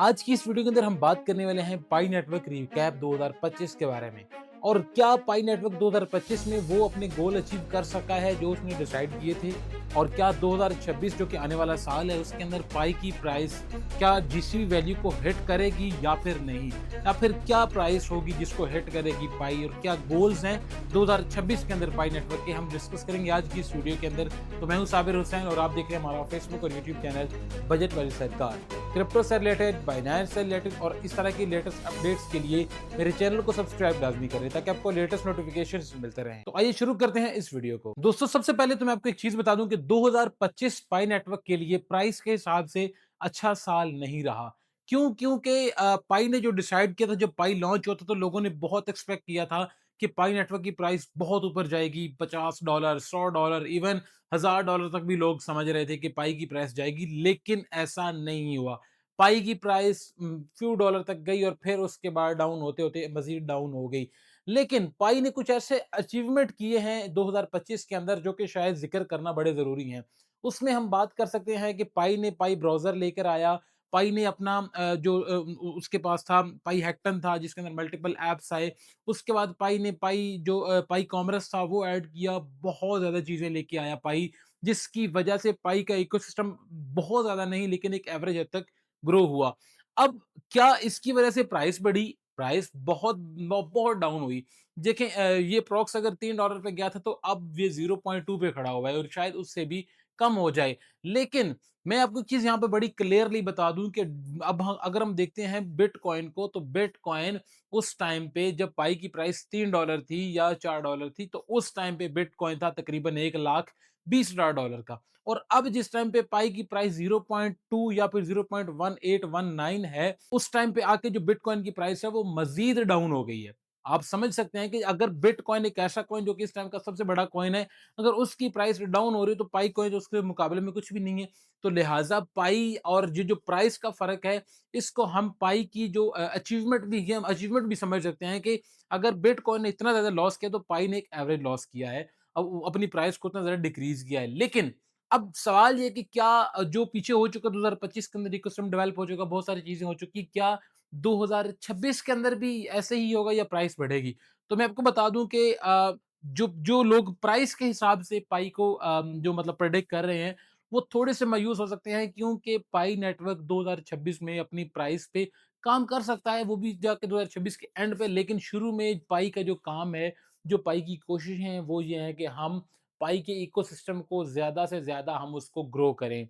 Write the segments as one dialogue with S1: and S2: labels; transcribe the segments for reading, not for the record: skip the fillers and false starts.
S1: आज की इस वीडियो के अंदर हम बात करने वाले हैं पाई नेटवर्क रिकैप 2025 के बारे में। और क्या पाई नेटवर्क 2025 में वो अपने गोल अचीव कर सका है जो उसने डिसाइड किए थे, और क्या 2026 जो कि आने वाला साल है उसके अंदर पाई की प्राइस क्या जीसीबी वैल्यू को हिट करेगी या फिर नहीं, या फिर क्या प्राइस होगी जिसको हिट करेगी पाई, और क्या गोल्स हैं 2026 के अंदर पाई नेटवर्क के, हम डिस्कस करेंगे आज की इस वीडियो के अंदर। तो मैं हूं साबिर हुसैन और आप देख रहे हैं हमारा फेसबुक और यूट्यूब चैनल बजट वाली सरकार। क्रिप्टो से रिलेटेड, बाइनेंस से रिलेटेड और इस तरह की लेटेस्ट अपडेट्स के लिए मेरे चैनल को सब्सक्राइब लाजमी करें ताकि आपको लेटेस्ट नोटिफिकेशंस मिलते रहें। तो आइए शुरू करते हैं इस वीडियो को। दोस्तों, सबसे पहले तो मैं आपको एक चीज बता दूं कि 2025 पाई नेटवर्क के लिए प्राइस के हिसाब से अच्छा साल नहीं रहा। क्यों? क्योंकि पाई ने जो डिसाइड किया था, जब पाई लॉन्च हुआ था तो लोगों ने बहुत एक्सपेक्ट किया था कि पाई नेटवर्क की प्राइस बहुत ऊपर जाएगी, $50, $100, इवन $1000 तक भी लोग समझ रहे थे कि पाई की प्राइस जाएगी, लेकिन ऐसा नहीं हुआ। पाई की प्राइस फ्यू डॉलर तक गई और फिर उसके बाद डाउन होते होते मजीद डाउन हो गई। लेकिन पाई ने कुछ ऐसे अचीवमेंट किए हैं 2025 के अंदर जो कि शायद जिक्र करना बड़े जरूरी हैं। उसमें हम बात कर सकते हैं कि पाई ने पाई ब्राउजर लेकर आया। पाई ने अपना उसके पास था पाई हैक्टन था जिसके अंदर मल्टीपल एप्स आए। उसके बाद पाई ने पाई कॉमर्स था वो ऐड किया। बहुत ज्यादा चीजें लेके आया पाई, जिसकी वजह से पाई का इकोसिस्टम बहुत ज्यादा नहीं लेकिन एक एवरेज हद तक ग्रो हुआ। अब क्या इसकी वजह से प्राइस बढ़ी? प्राइस बहुत डाउन हुई। देखें, ये प्रॉक्स अगर $3 पे गया था तो अब ये 0.2 पे खड़ा हुआ है और शायद उससे भी कम हो जाए। लेकिन मैं आपको एक चीज यहाँ पे बड़ी क्लियरली बता दूं कि अगर हम देखते हैं बिटकॉइन को, तो बिटकॉइन उस टाइम पे जब पाई की प्राइस $3 थी या $4 थी, तो उस टाइम पे बिटकॉइन था तकरीबन 1,20,000 का। और अब जिस टाइम पे पाई की प्राइस 0.2 या फिर 0.1819 है, उस टाइम पे आके जो बिटकॉइन की प्राइस है वो मजीद डाउन हो गई है। आप समझ सकते हैं कि अगर बिटकॉइन एक ऐसा कॉइन जो कि इस टाइम का सबसे बड़ा कॉइन है, अगर उसकी प्राइस डाउन हो रही है तो पाई कॉइन उसके मुकाबले में कुछ भी नहीं है। तो लिहाजा पाई और ये जो प्राइस का फर्क है, इसको हम पाई की जो अचीवमेंट भी है, हम अचीवमेंट भी समझ सकते हैं कि अगर बिटकॉइन ने इतना ज्यादा लॉस किया तो पाई ने एक एवरेज लॉस किया है। अब अपनी प्राइस को इतना ज्यादा डिक्रीज किया है। लेकिन अब सवाल ये कि क्या जो पीछे हो चुका 2025 के अंदर इकोसिस्टम डेवलप हो चुका, बहुत सारी चीजें हो चुकी, क्या 2026 के अंदर भी ऐसे ही होगा या प्राइस बढ़ेगी? तो मैं आपको बता दूं कि जो जो लोग प्राइस के हिसाब से पाई को जो मतलब प्रेडिक्ट कर रहे हैं, वो थोड़े से मायूस हो सकते हैं, क्योंकि पाई नेटवर्क 2026 में अपनी प्राइस पे काम कर सकता है, वो भी जाके 2026 के एंड पे। लेकिन शुरू में पाई का जो काम है, जो पाई की कोशिश है, वो ये है कि हम पाई के इकोसिस्टम को ज़्यादा से ज़्यादा हम उसको ग्रो करें।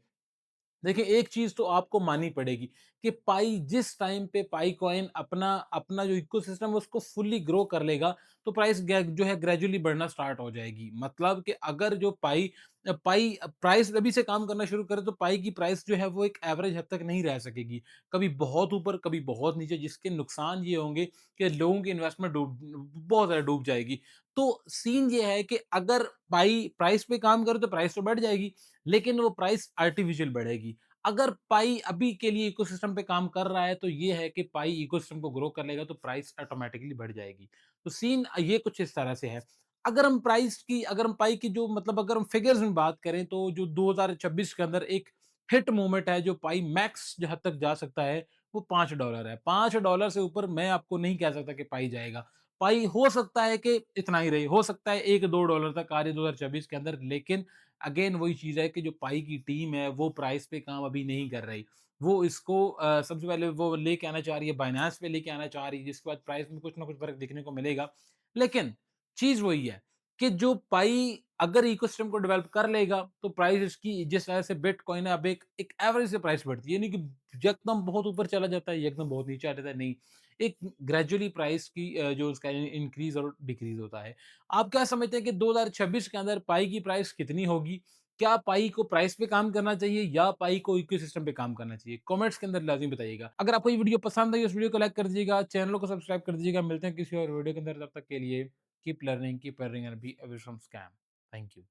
S1: देखिए, एक चीज़ तो आपको माननी पड़ेगी कि पाई जिस टाइम पे पाई कॉइन अपना अपना जो इकोसिस्टम है उसको फुल्ली ग्रो कर लेगा, तो प्राइस जो है ग्रेजुअली बढ़ना स्टार्ट हो जाएगी। मतलब कि अगर जो पाई प्राइस अभी से काम करना शुरू करे तो पाई की प्राइस जो है वो एक एवरेज हद तक नहीं रह सकेगी। कभी बहुत ऊपर, कभी बहुत नीचे, जिसके नुकसान ये होंगे कि लोगों की इन्वेस्टमेंट बहुत ज़्यादा डूब जाएगी। तो सीन ये है कि अगर पाई प्राइस पे काम करे तो प्राइस तो बढ़ जाएगी, लेकिन वो प्राइस आर्टिफिशियल बढ़ेगी। अगर पाई अभी के लिए इकोसिस्टम पे काम कर रहा है तो ये है कि पाई इकोसिस्टम को ग्रो कर लेगा तो प्राइस ऑटोमेटिकली बढ़ जाएगी। तो सीन ये कुछ इस तरह से है। अगर हम पाई की जो मतलब अगर हम फिगर्स में बात करें तो जो 2026 के अंदर एक हिट मोमेंट है, जो पाई मैक्स जहाँ तक जा सकता है वो $5 है। $5 से ऊपर मैं आपको नहीं कह सकता कि पाई जाएगा। पाई हो सकता है कि इतना ही रहे, हो सकता है $1-2 तक आ जाए 2026 के अंदर, लेकिन अगेन वही चीज़ है कि जो पाई की टीम है वो प्राइस पे काम अभी नहीं कर रही। वो इसको सबसे पहले वो लेके आना चाह रही है, बायनांस पे लेके आना चाह रही है, जिसके बाद प्राइस में कुछ ना कुछ फ़र्क देखने को मिलेगा। लेकिन चीज़ वही है कि जो पाई अगर इकोसिस्टम को डेवलप कर लेगा तो प्राइस इसकी जिस तरह से बिटकॉइन है अब एक एक एवरेज से प्राइस बढ़ती है, यानी कि एकदम बहुत ऊपर चला जाता है, एकदम बहुत नीचे आ जाता है, नहीं। एक ग्रेजुअली प्राइस की जो उसका इंक्रीज़ और डिक्रीज़ होता है। आप क्या समझते हैं कि 2026 के अंदर पाई की प्राइस कितनी होगी? क्या पाई को प्राइस पे काम करना चाहिए या पाई को इकोसिस्टम पे काम करना चाहिए? कमेंट्स के अंदर लाज़िमी बताइएगा। अगर आपको ये वीडियो पसंद आई, उस वीडियो को लाइक कर दीजिएगा, चैनल को सब्सक्राइब कर दीजिएगा। मिलते हैं किसी और वीडियो के अंदर, तब तक के लिए keep learning and be away from scam. Thank you.